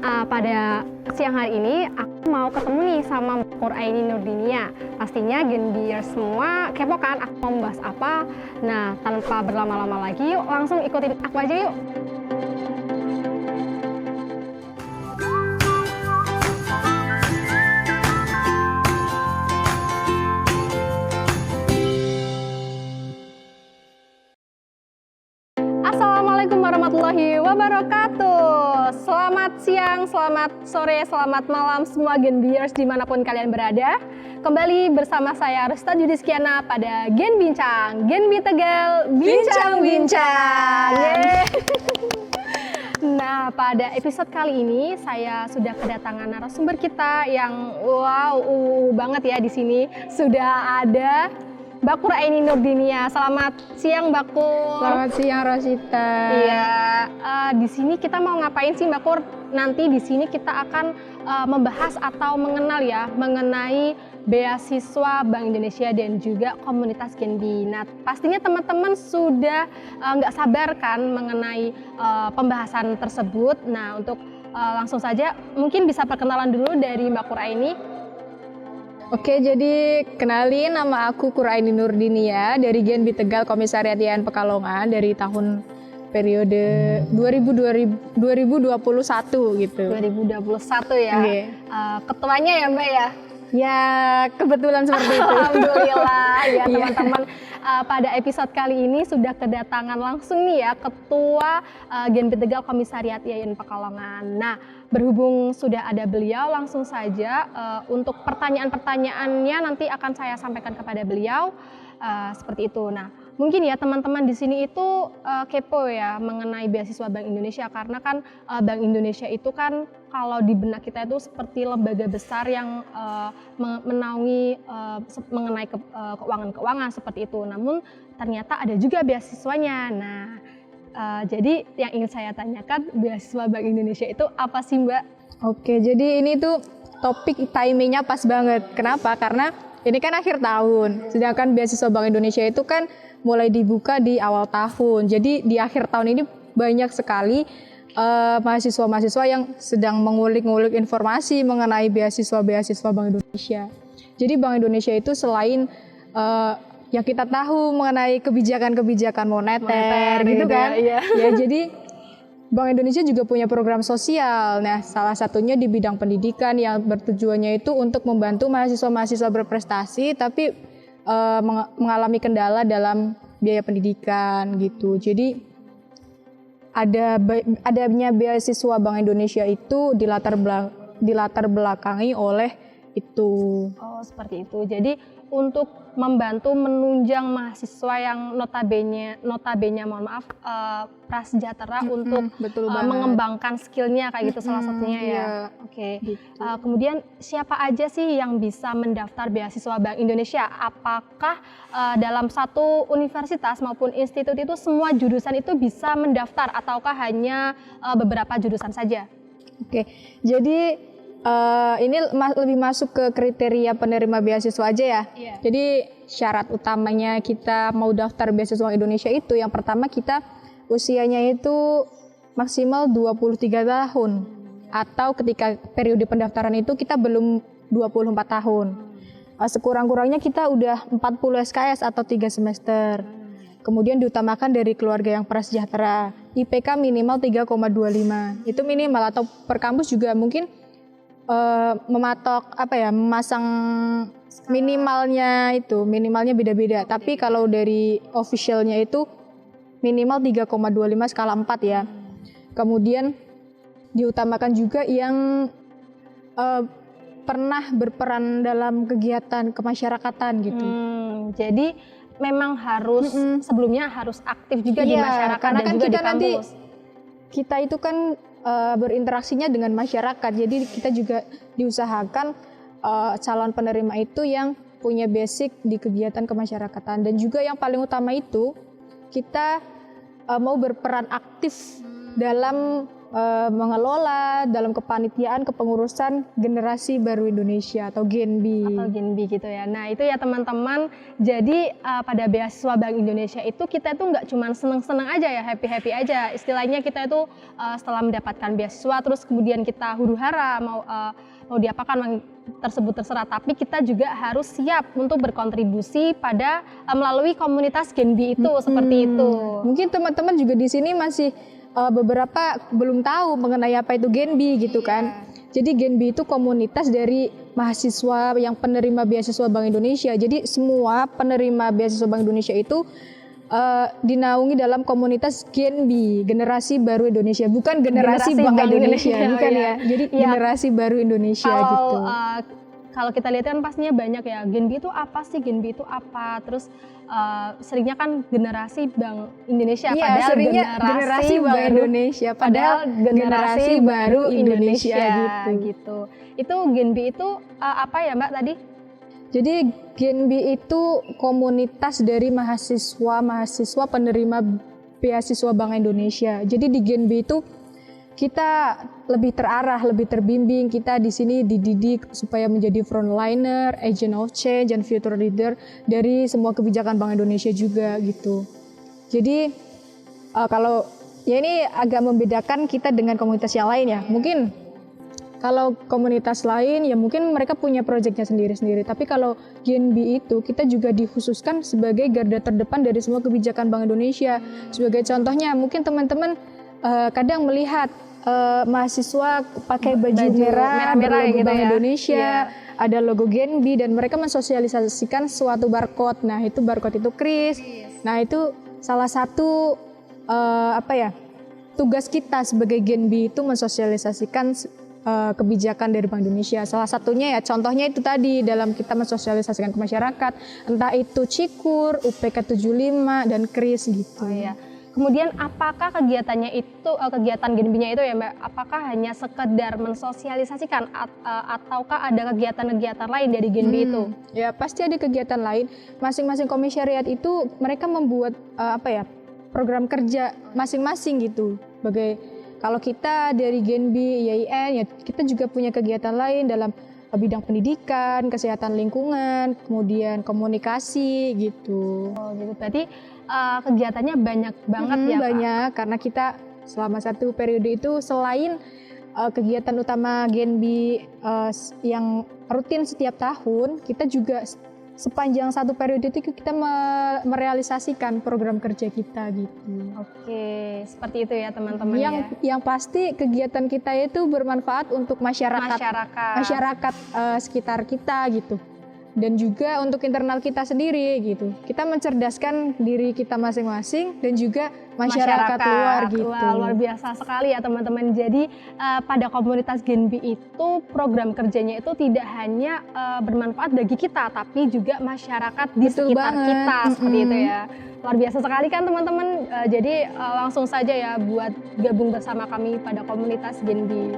Pada siang hari ini aku mau ketemu nih sama Mbak Aini Nurdinia. Pastinya Gen Biers semua kepo kan aku mau membahas apa. Nah, tanpa berlama-lama lagi, yuk langsung ikutin aku aja yuk. Assalamualaikum warahmatullahi wabarakatuh. Selamat siang, selamat sore, selamat malam semua Gen Biers dimanapun kalian berada. Kembali bersama saya Resta Judiskiana pada Gen Bincang, Gen B Tegal, Bincang-Bincang. Nah, pada episode kali ini saya sudah kedatangan narasumber kita yang wow banget ya di sini. Sudah ada Mbak Kur Aini Nurdinia. Selamat siang Mbak Kur. Selamat siang Rosita. Iya, di sini kita mau ngapain sih Mbak Kur? Nanti di sini kita akan membahas atau mengenal ya mengenai beasiswa Bank Indonesia dan juga komunitas Gen B. Nah, pastinya teman-teman sudah nggak sabar kan mengenai pembahasan tersebut. Nah, untuk langsung saja mungkin bisa perkenalan dulu dari Mbak Kur Aini. Oke, jadi kenalin, nama aku Kur Aini Nurdinia dari Gen B Tegal Komisariat YN Pekalongan dari tahun periode 2021 gitu. 2021 ya. Okay. Ketuanya ya Mbak ya? Ya, kebetulan seperti itu. Alhamdulillah ya teman-teman. Pada episode kali ini sudah kedatangan langsung nih ya Ketua Gen B Tegal Komisariat YN Pekalongan. Nah, berhubung sudah ada beliau, langsung saja untuk pertanyaan-pertanyaannya nanti akan saya sampaikan kepada beliau seperti itu. Nah, mungkin ya teman-teman di sini itu kepo ya mengenai beasiswa Bank Indonesia, karena kan Bank Indonesia itu kan kalau di benak kita itu seperti lembaga besar yang menaungi mengenai keuangan-keuangan seperti itu. Namun ternyata ada juga beasiswanya. Nah, jadi yang ingin saya tanyakan, beasiswa Bank Indonesia itu apa sih Mbak? Oke, jadi ini tuh topik timingnya pas banget. Kenapa? Karena ini kan akhir tahun, sedangkan beasiswa Bank Indonesia itu kan mulai dibuka di awal tahun. Jadi di akhir tahun ini banyak sekali mahasiswa-mahasiswa yang sedang mengulik-ngulik informasi mengenai beasiswa-beasiswa Bank Indonesia. Jadi Bank Indonesia itu selain yang kita tahu mengenai kebijakan-kebijakan moneter gitu kan. Ya, jadi Bank Indonesia juga punya program sosial. Nah, salah satunya di bidang pendidikan yang bertujuannya itu untuk membantu mahasiswa-mahasiswa berprestasi tapi mengalami kendala dalam biaya pendidikan gitu. Jadi adanya beasiswa Bank Indonesia itu dilatar belakangi oleh itu. Oh, seperti itu. Jadi untuk membantu menunjang mahasiswa yang notabene mohon maaf prasejahtera untuk mengembangkan skillnya kayak gitu salah satunya ya. Iya, Oke. gitu. Kemudian siapa aja sih yang bisa mendaftar beasiswa Bank Indonesia? Apakah dalam satu universitas maupun institut itu semua jurusan itu bisa mendaftar ataukah hanya beberapa jurusan saja? Oke. Jadi ini lebih masuk ke kriteria penerima beasiswa aja ya. Iya. Jadi syarat utamanya kita mau daftar beasiswa Indonesia itu yang pertama kita usianya itu maksimal 23 tahun. Atau ketika periode pendaftaran itu kita belum 24 tahun. Sekurang-kurangnya kita udah 40 SKS atau 3 semester. Kemudian diutamakan dari keluarga yang prasejahtera. IPK minimal 3,25. Itu minimal, atau per kampus juga mungkin memasang minimalnya beda-beda. Tapi kalau dari officialnya itu minimal 3,25 skala 4 ya. Kemudian diutamakan juga yang pernah berperan dalam kegiatan kemasyarakatan gitu. Jadi memang harus sebelumnya harus aktif juga di masyarakat karena dan kan juga kita di kampus. Kita itu kan berinteraksinya dengan masyarakat, jadi kita juga diusahakan calon penerima itu yang punya basic di kegiatan kemasyarakatan, dan juga yang paling utama itu kita mau berperan aktif dalam mengelola dalam kepanitiaan kepengurusan generasi baru Indonesia atau GENBI. Atau GENBI gitu ya. Nah itu ya teman-teman, jadi pada beasiswa Bank Indonesia itu kita tuh nggak cuma seneng-seneng aja ya, happy-happy aja. Istilahnya kita itu setelah mendapatkan beasiswa terus kemudian kita huru-hara mau diapakan tersebut terserah, tapi kita juga harus siap untuk berkontribusi pada melalui komunitas GENBI itu seperti itu. Mungkin teman-teman juga di sini masih beberapa belum tahu mengenai apa itu GENBI gitu kan. Jadi GENBI itu komunitas dari mahasiswa yang penerima beasiswa Bank Indonesia. Jadi semua penerima beasiswa Bank Indonesia itu dinaungi dalam komunitas GENBI, Generasi Baru Indonesia, bukan generasi Bank Indonesia, bukan ya. Jadi Generasi Baru Indonesia gitu. Kalau kita lihat kan pastinya banyak ya, GENBI itu apa sih, GENBI itu apa, terus seringnya kan generasi Bank Indonesia, padahal seringnya generasi Bank Indonesia, padahal generasi baru Indonesia gitu. Itu GENBI itu apa ya Mbak tadi? Jadi GENBI itu komunitas dari mahasiswa penerima beasiswa Bank Indonesia. Jadi di GENBI itu kita lebih terarah, lebih terbimbing. Kita di sini dididik supaya menjadi frontliner, agent of change, dan future leader dari semua kebijakan Bank Indonesia juga gitu. Jadi kalau ya ini agak membedakan kita dengan komunitas yang lain ya. Mungkin kalau komunitas lain ya mungkin mereka punya proyeknya sendiri-sendiri. Tapi kalau GENBI itu kita juga dikhususkan sebagai garda terdepan dari semua kebijakan Bank Indonesia. Sebagai contohnya mungkin teman-teman kadang melihat mahasiswa pakai baju merah berlogo Bank Indonesia, ada logo GENBI, dan mereka mensosialisasikan suatu barcode. Nah itu barcode itu kris. Nah itu salah satu tugas kita sebagai GENBI itu mensosialisasikan kebijakan dari Bank Indonesia. Salah satunya ya contohnya itu tadi dalam kita mensosialisasikan ke masyarakat, entah itu Cikur, UPK 75 dan kris gitu. Kemudian apakah kegiatannya itu, kegiatan GENBI-nya itu ya Mbak, apakah hanya sekedar mensosialisasikan ataukah ada kegiatan-kegiatan lain dari GENBI itu? Ya pasti ada kegiatan lain. Masing-masing komisariat itu mereka membuat program kerja masing-masing gitu. Kalau kita dari GENBI, IAIN, ya kita juga punya kegiatan lain dalam bidang pendidikan, kesehatan lingkungan, kemudian komunikasi gitu. Oh gitu, berarti kegiatannya banyak banget ya Pak? Banyak, karena kita selama satu periode itu selain kegiatan utama GENBI yang rutin setiap tahun, kita juga sepanjang satu periode itu kita merealisasikan program kerja kita gitu. Oke, seperti itu ya teman-teman Yang pasti kegiatan kita itu bermanfaat untuk masyarakat sekitar kita gitu. Dan juga untuk internal kita sendiri gitu. Kita mencerdaskan diri kita masing-masing dan juga masyarakat luar gitu. Wah, luar biasa sekali ya teman-teman. Jadi pada komunitas GENBI itu program kerjanya itu tidak hanya bermanfaat bagi kita, tapi juga masyarakat di sekitar kita seperti itu ya. Luar biasa sekali kan teman-teman. Jadi langsung saja ya buat gabung bersama kami pada komunitas GENBI.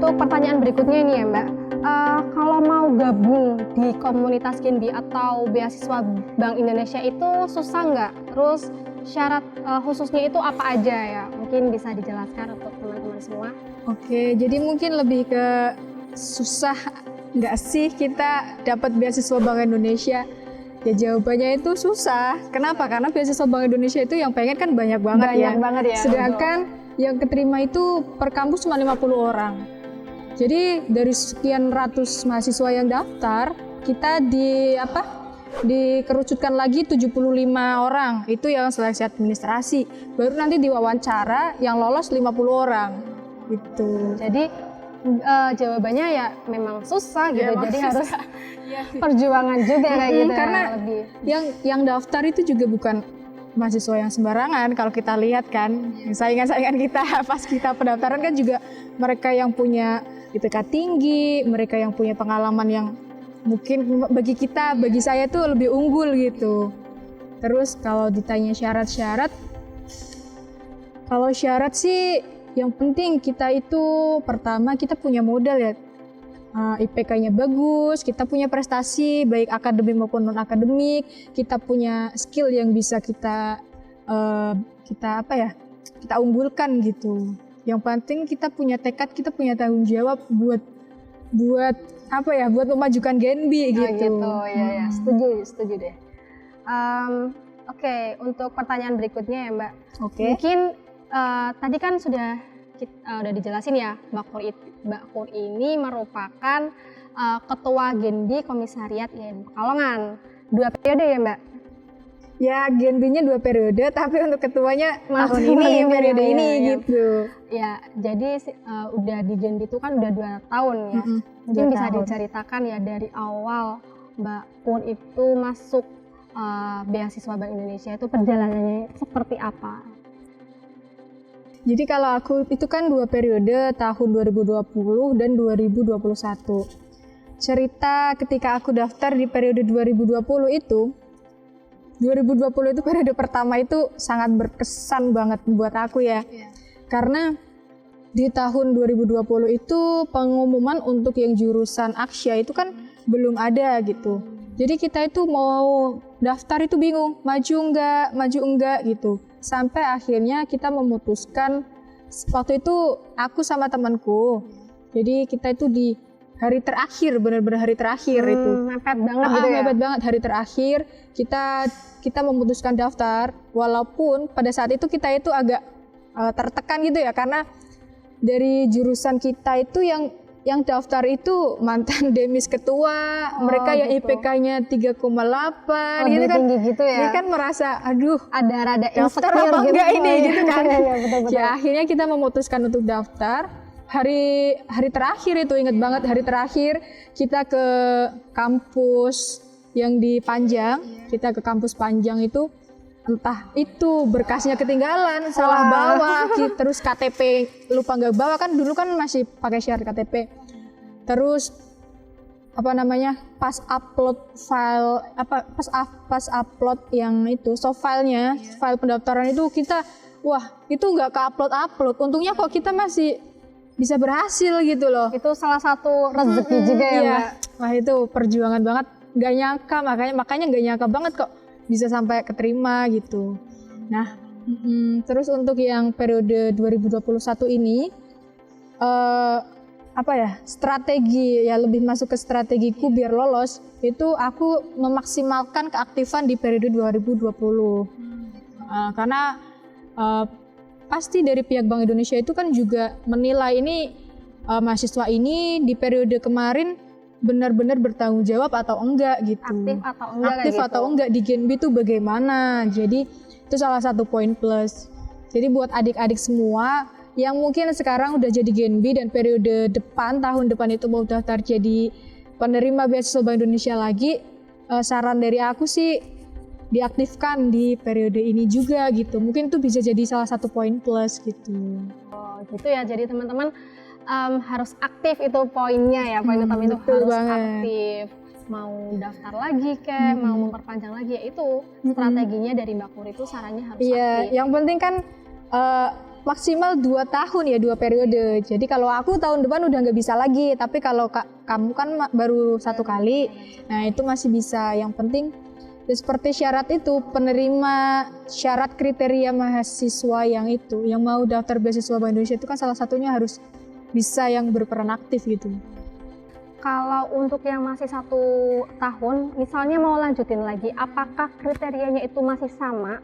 Untuk pertanyaan berikutnya ini ya Mbak, kalau mau gabung di komunitas GENBI atau beasiswa Bank Indonesia itu susah nggak? Terus syarat khususnya itu apa aja ya? Mungkin bisa dijelaskan untuk teman-teman semua. Oke, jadi mungkin lebih ke susah nggak sih kita dapat beasiswa Bank Indonesia? Ya jawabannya itu susah. Kenapa? Karena beasiswa Bank Indonesia itu yang pengen kan banyak banget ya. Sedangkan yang keterima itu per kampus cuma 50 orang. Jadi dari sekian ratus mahasiswa yang daftar, kita dikerucutkan lagi 75 orang. Itu yang seleksi administrasi. Baru nanti diwawancara yang lolos 50 orang. Gitu. Jadi jawabannya ya memang susah gitu. Jadi susah. Harus perjuangan juga kayak gitu. Karena yang daftar itu juga bukan mahasiswa yang sembarangan. Kalau kita lihat kan, saingan-saingan kita pas kita pendaftaran kan juga mereka yang punya IPK tinggi, mereka yang punya pengalaman yang mungkin bagi saya tuh lebih unggul gitu. Terus kalau ditanya syarat-syarat, kalau syarat sih yang penting kita itu pertama kita punya modal ya. IPK-nya bagus, kita punya prestasi baik akademik maupun non akademik, kita punya skill yang bisa kita kita unggulkan gitu. Yang penting kita punya tekad, kita punya tanggung jawab buat memajukan Genbi gitu. Ya, setuju deh. Oke, untuk pertanyaan berikutnya ya Mbak. Mungkin tadi kan sudah dijelasin ya, Mbak Kur ini merupakan Ketua Genbi Komisariat IAIN Pekalongan. 2 periode ya Mbak? Ya, Genbinya 2 periode, tapi untuk ketuanya tahun ini, periode ini gitu. Ya, jadi udah di Genbi itu kan udah 2 tahun ya. Mungkin bisa diceritakan ya dari awal Mbak Kur itu masuk beasiswa Bank Indonesia itu perjalanannya seperti apa? Jadi kalau aku itu kan 2 periode, tahun 2020 dan 2021. Cerita ketika aku daftar di periode 2020 itu periode pertama itu sangat berkesan banget buat aku ya. Karena di tahun 2020 itu pengumuman untuk yang jurusan Aksya itu kan belum ada gitu. Jadi kita itu mau daftar itu bingung, maju enggak gitu. Sampai akhirnya kita memutuskan, waktu itu aku sama temanku, jadi kita itu di hari terakhir, benar-benar hari terakhir itu. Mepet banget gitu ya? Mepet banget, hari terakhir kita memutuskan daftar, walaupun pada saat itu kita itu agak tertekan gitu ya, karena dari jurusan kita itu yang daftar itu mantan demis ketua, mereka yang gitu. IPK-nya 3,8 gitu kan. Tinggi gitu ya. Dia kan merasa aduh, ada rada daftar apa enggak gitu ini gitu kan. Betul. Ya akhirnya kita memutuskan untuk daftar. Hari terakhir itu ingat banget, hari terakhir kita ke kampus yang di Panjang. Kita ke kampus Panjang itu entah itu berkasnya ketinggalan, salah bawa, terus KTP lupa nggak bawa, kan dulu kan masih pakai syarat KTP. Terus pas upload file pas upload yang itu soft filenya, file pendaftaran itu kita itu nggak ke-upload. Untungnya kok kita masih bisa berhasil gitu loh. Itu salah satu rezeki juga ya, Mbak. Wah, itu perjuangan banget, nggak nyangka, makanya nggak nyangka banget kok bisa sampai keterima gitu. Nah, terus untuk yang periode 2021 ini strategi ya, lebih masuk ke strategiku biar lolos itu aku memaksimalkan keaktifan di periode 2020. Karena pasti dari pihak Bank Indonesia itu kan juga menilai ini mahasiswa ini di periode kemarin benar-benar bertanggung jawab atau enggak gitu. Aktif atau enggak di Genbi itu bagaimana. Jadi itu salah satu poin plus. Jadi buat adik-adik semua yang mungkin sekarang udah jadi Genbi dan periode depan, tahun depan itu mau daftar jadi penerima beasiswa Bank Indonesia lagi, saran dari aku sih diaktifkan di periode ini juga gitu. Mungkin itu bisa jadi salah satu poin plus gitu. Oh gitu ya, jadi teman-teman harus aktif, itu poinnya ya, poin utama itu harus banget. Aktif, mau daftar lagi mau memperpanjang lagi, ya itu strateginya dari Mbak Kur itu sarannya harus aktif. Yang penting kan maksimal 2 tahun ya, 2 periode. Jadi kalau aku tahun depan udah nggak bisa lagi, tapi kalau kamu kan baru 1 kali, nah itu masih bisa. Yang penting seperti syarat itu, penerima syarat kriteria mahasiswa yang mau daftar beasiswa Bank Indonesia itu kan salah satunya harus bisa yang berperan aktif gitu. Kalau untuk yang masih 1 tahun, misalnya mau lanjutin lagi, apakah kriterianya itu masih sama?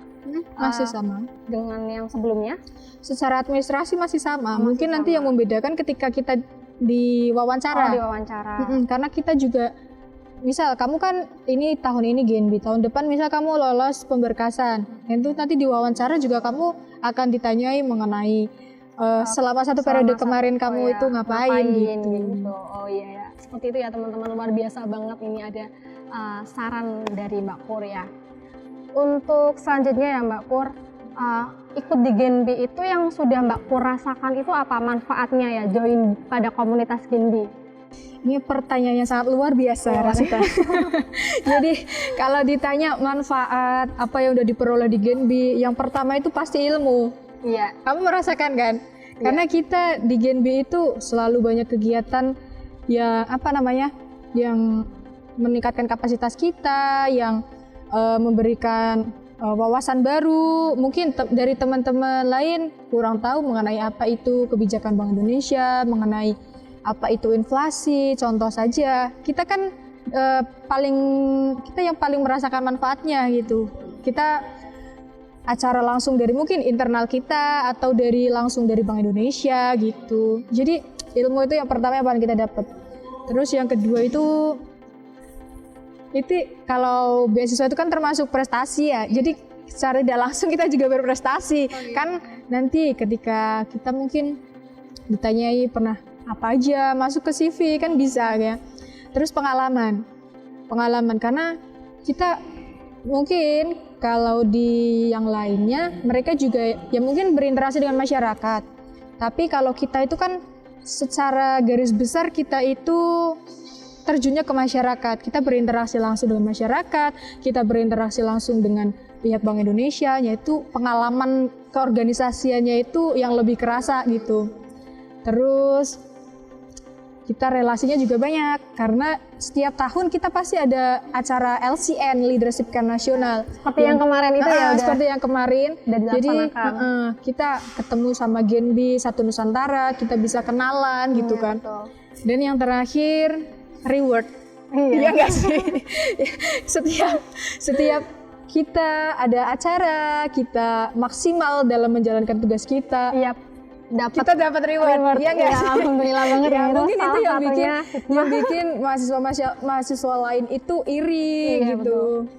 Masih sama dengan yang sebelumnya? Secara administrasi masih sama. Mungkin nanti yang membedakan ketika kita diwawancara. Karena kita juga, misal kamu kan ini tahun ini Genbi, tahun depan misal kamu lolos pemberkasan, itu nanti diwawancara juga kamu akan ditanyai mengenai selama 1 periode kemarin kamu itu ngapain gitu. Oh iya ya, seperti itu ya teman-teman, luar biasa banget ini ada saran dari Mbak Kur ya. Untuk selanjutnya ya Mbak Kur, ikut di Genbi itu yang sudah Mbak Kur rasakan itu apa manfaatnya ya, join pada komunitas Genbi? Ini pertanyaannya sangat luar biasa Rasita. Jadi kalau ditanya manfaat apa yang udah diperoleh di Genbi, yang pertama itu pasti ilmu. Iya. Kamu merasakan kan? Karena kita di Genbi itu selalu banyak kegiatan yang apa namanya, yang meningkatkan kapasitas kita, yang memberikan wawasan baru. Mungkin dari teman-teman lain kurang tahu mengenai apa itu kebijakan Bank Indonesia, mengenai apa itu inflasi. Contoh saja, kita kan kita yang paling merasakan manfaatnya gitu. Kita acara langsung dari mungkin internal kita atau langsung dari Bank Indonesia gitu. Jadi ilmu itu yang pertama yang paling kita dapat. Terus yang kedua itu kalau beasiswa itu kan termasuk prestasi ya. Jadi secara tidak langsung kita juga berprestasi. Kan nanti ketika kita mungkin ditanyai pernah apa aja masuk ke CV kan bisa ya. Terus pengalaman karena kita mungkin kalau di yang lainnya mereka juga ya mungkin berinteraksi dengan masyarakat. Tapi kalau kita itu kan secara garis besar kita itu terjunnya ke masyarakat, kita berinteraksi langsung dengan masyarakat, kita berinteraksi langsung dengan pihak Bank Indonesia, yaitu pengalaman keorganisasiannya itu yang lebih kerasa gitu. Terus kita relasinya juga banyak, karena setiap tahun kita pasti ada acara LCN, Leadership Camp Nasional. Seperti yang kemarin itu ya? Seperti yang kemarin. Jadi kita ketemu sama Genbi Satu Nusantara, kita bisa kenalan gitu kan. Betul. Dan yang terakhir, reward. Iya nggak sih? setiap kita ada acara, kita maksimal dalam menjalankan tugas kita. Iya. Kita dapat reward. Iya nggak sih? Alhamdulillah banget ya. Mungkin itu yang bikin mahasiswa lain itu iri gitu.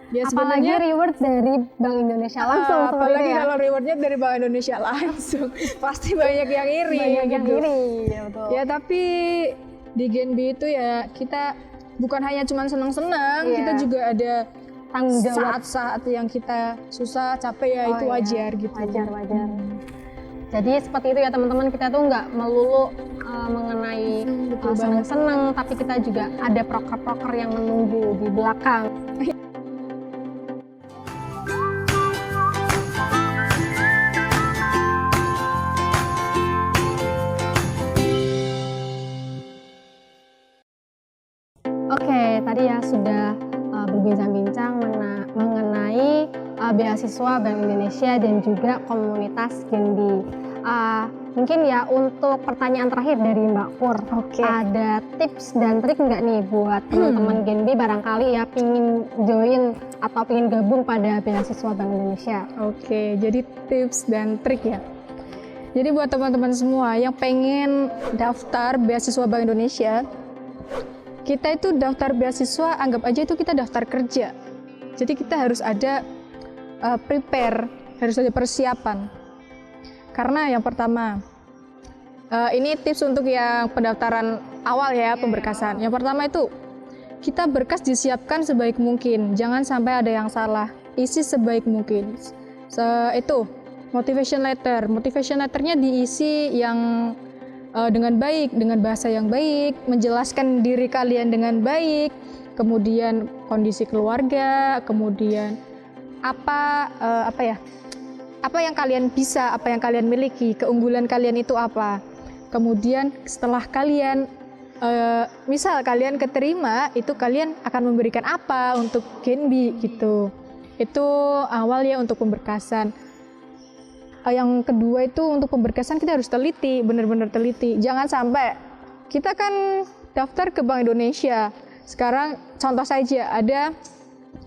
Ya, apalagi reward dari Bank Indonesia langsung. Apalagi kalau rewardnya dari Bank Indonesia langsung, pasti banyak yang iri. Ya tapi di Genbi itu ya kita bukan hanya cuma senang-senang, kita juga ada tanggung jawab. Saat-saat yang kita susah, capek ya itu wajar gitu. Wajar. Jadi seperti itu ya teman-teman, kita tuh nggak melulu mengenai senang-senang, tapi kita juga ada proker-proker yang menunggu di belakang. Oke, tadi ya sudah berbincang-bincang mengenai beasiswa Bank Indonesia dan juga komunitas Genbi. Mungkin ya untuk pertanyaan terakhir dari Mbak Pur, ada tips dan trik nggak nih buat teman-teman Genbi barangkali ya pingin join atau pingin gabung pada beasiswa Bank Indonesia? Oke, jadi tips dan trik ya. Jadi buat teman-teman semua yang pengen daftar beasiswa Bank Indonesia, kita itu daftar beasiswa, anggap aja itu kita daftar kerja. Jadi kita harus ada harus ada persiapan. Karena yang pertama, ini tips untuk yang pendaftaran awal ya, pemberkasan. Yang pertama itu, kita berkas disiapkan sebaik mungkin, jangan sampai ada yang salah. Isi sebaik mungkin. Itu motivation letter. Motivation letternya diisi yang dengan baik, dengan bahasa yang baik, menjelaskan diri kalian dengan baik, kemudian kondisi keluarga, kemudian apa yang kalian bisa, apa yang kalian miliki, keunggulan kalian itu apa. Kemudian setelah kalian misal kalian keterima, itu kalian akan memberikan apa untuk Genbi gitu. Itu awal ya untuk pemberkasan. Yang kedua itu untuk pemberkasan kita harus teliti, benar-benar teliti. Jangan sampai kita kan daftar ke Bank Indonesia. Sekarang contoh saja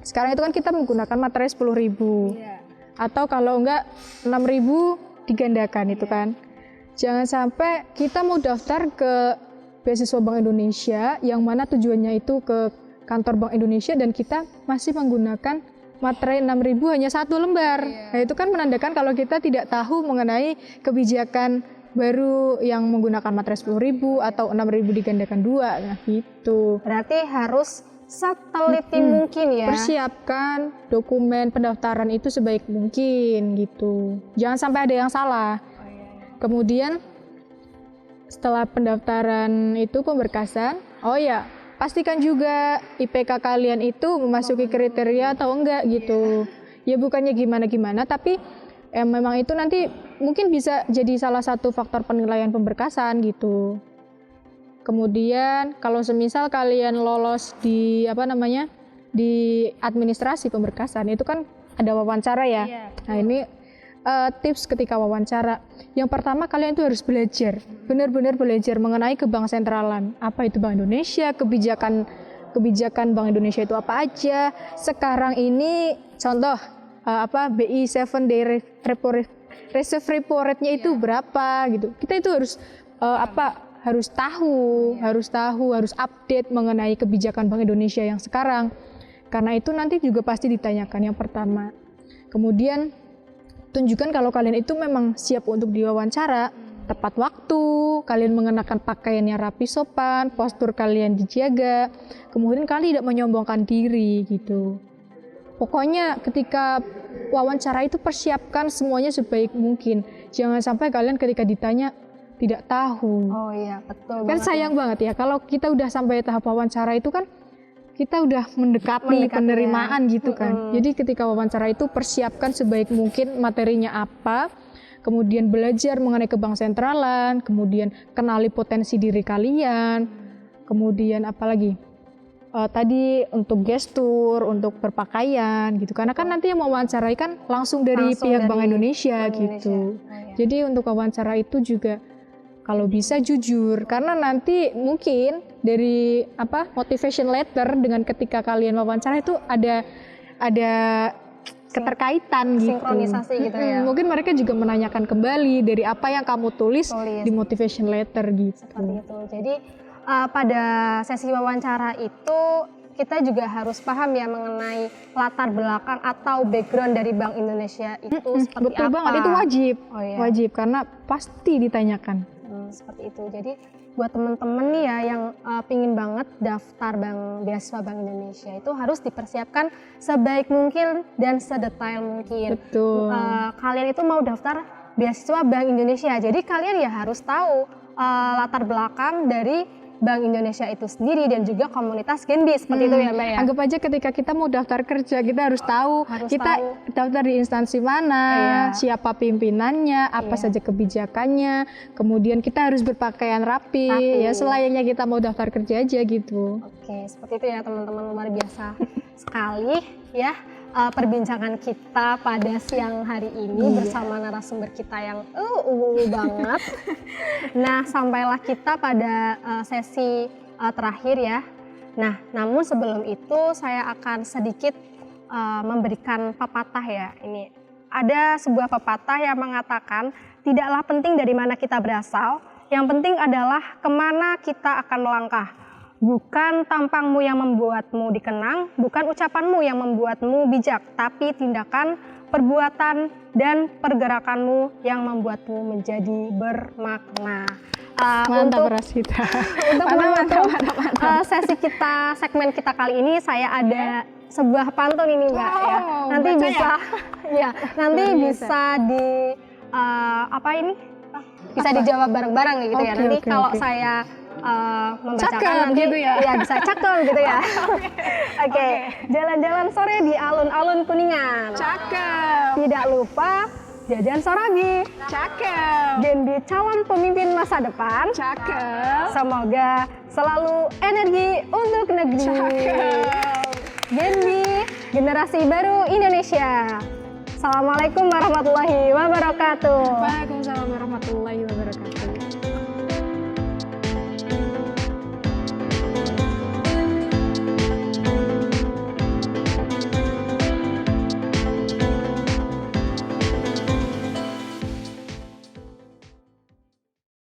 sekarang itu kan kita menggunakan materai 10.000. Atau kalau enggak 6.000 digandakan itu kan. Jangan sampai kita mau daftar ke beasiswa Bank Indonesia yang mana tujuannya itu ke kantor Bank Indonesia dan kita masih menggunakan materai 6.000 hanya 1 lembar. Nah, itu kan menandakan kalau kita tidak tahu mengenai kebijakan baru yang menggunakan materai 10.000 atau 6.000 digandakan 2. Nah, gitu. Berarti harus seteliti mungkin ya. Persiapkan dokumen pendaftaran itu sebaik mungkin gitu. Jangan sampai ada yang salah. Kemudian setelah pendaftaran itu pemberkasan, pastikan juga IPK kalian itu memasuki kriteria atau enggak gitu. Ya bukannya gimana-gimana, tapi memang itu nanti mungkin bisa jadi salah satu faktor penilaian pemberkasan gitu. Kemudian kalau semisal kalian lolos di di administrasi pemberkasan itu kan ada wawancara ya. Iya. Nah ini tips ketika wawancara. Yang pertama kalian itu harus belajar, benar-benar belajar mengenai ke bank sentralan. Apa itu Bank Indonesia, kebijakan Bank Indonesia itu apa aja. Sekarang ini contoh BI 7-day reserve repo rate-nya itu berapa gitu. Kita itu harus harus update mengenai kebijakan Bank Indonesia yang sekarang. Karena itu nanti juga pasti ditanyakan yang pertama. Kemudian tunjukkan kalau kalian itu memang siap untuk diwawancara, tepat waktu, kalian mengenakan pakaian yang rapi sopan, postur kalian dijaga, kemudian kalian tidak menyombongkan diri gitu. Pokoknya ketika wawancara itu persiapkan semuanya sebaik mungkin. Jangan sampai kalian ketika ditanya tidak tahu. Oh iya, betul. Kan sayang banget ya kalau kita udah sampai tahap wawancara itu kan kita udah mendekati penerimaan gitu kan. Jadi ketika wawancara itu persiapkan sebaik mungkin materinya apa, kemudian belajar mengenai ke bank sentralan, kemudian kenali potensi diri kalian, kemudian apalagi? Tadi untuk gestur, untuk berpakaian gitu. Karena kan nanti yang mewawancarai kan langsung dari pihak Bank Indonesia gitu. Oh, iya. Jadi untuk wawancara itu juga kalau bisa jujur, karena nanti mungkin dari motivation letter dengan ketika kalian wawancara itu ada keterkaitan gitu. Sinkronisasi gitu ya. Mungkin mereka juga menanyakan kembali dari apa yang kamu tulis di motivation letter gitu. Seperti itu. Jadi pada sesi wawancara itu kita juga harus paham ya mengenai latar belakang atau background dari Bank Indonesia itu seperti betul apa. banget, itu wajib. Oh, iya. Wajib karena pasti ditanyakan. Seperti itu. Jadi buat teman-teman nih ya yang pingin banget daftar beasiswa Bank Indonesia itu harus dipersiapkan sebaik mungkin dan sedetail mungkin. Betul. Kalian itu mau daftar beasiswa Bank Indonesia, jadi kalian ya harus tahu latar belakang dari Bank Indonesia itu sendiri dan juga komunitas Genbi seperti itu ya Mbak ya. Anggap aja ketika kita mau daftar kerja kita harus tahu daftar di instansi mana, siapa pimpinannya, apa saja kebijakannya, kemudian kita harus berpakaian rapi. Ya selayaknya kita mau daftar kerja aja gitu. Oke, seperti itu ya teman-teman, luar biasa sekali ya perbincangan kita pada siang hari ini bersama narasumber kita yang banget. Nah, sampailah kita pada sesi terakhir ya. Nah, namun sebelum itu saya akan sedikit memberikan pepatah ya. Ini ada sebuah pepatah yang mengatakan tidaklah penting dari mana kita berasal, yang penting adalah kemana kita akan melangkah. Bukan tampangmu yang membuatmu dikenang, bukan ucapanmu yang membuatmu bijak, tapi tindakan, perbuatan, dan pergerakanmu yang membuatmu menjadi bermakna. Mantap Rasita. Untuk sesi segmen kita kali ini saya ada sebuah pantun ini Mbak ya. Nanti bisa nanti bisa bisa dijawab bareng-bareng gitu ya. Nanti kalau saya membacakan cakep, nanti gitu ya. Bisa cakep gitu ya. Oke. Jalan-jalan sore di alun-alun Kuningan. Cakep. Tidak lupa jajan sorabi. Cakep. Genbi calon pemimpin masa depan. Cakep. Semoga selalu energi untuk negeri. Cakep. Genbi, generasi baru Indonesia. Assalamualaikum warahmatullahi wabarakatuh. Waalaikumsalam warahmatullahi wabarakatuh.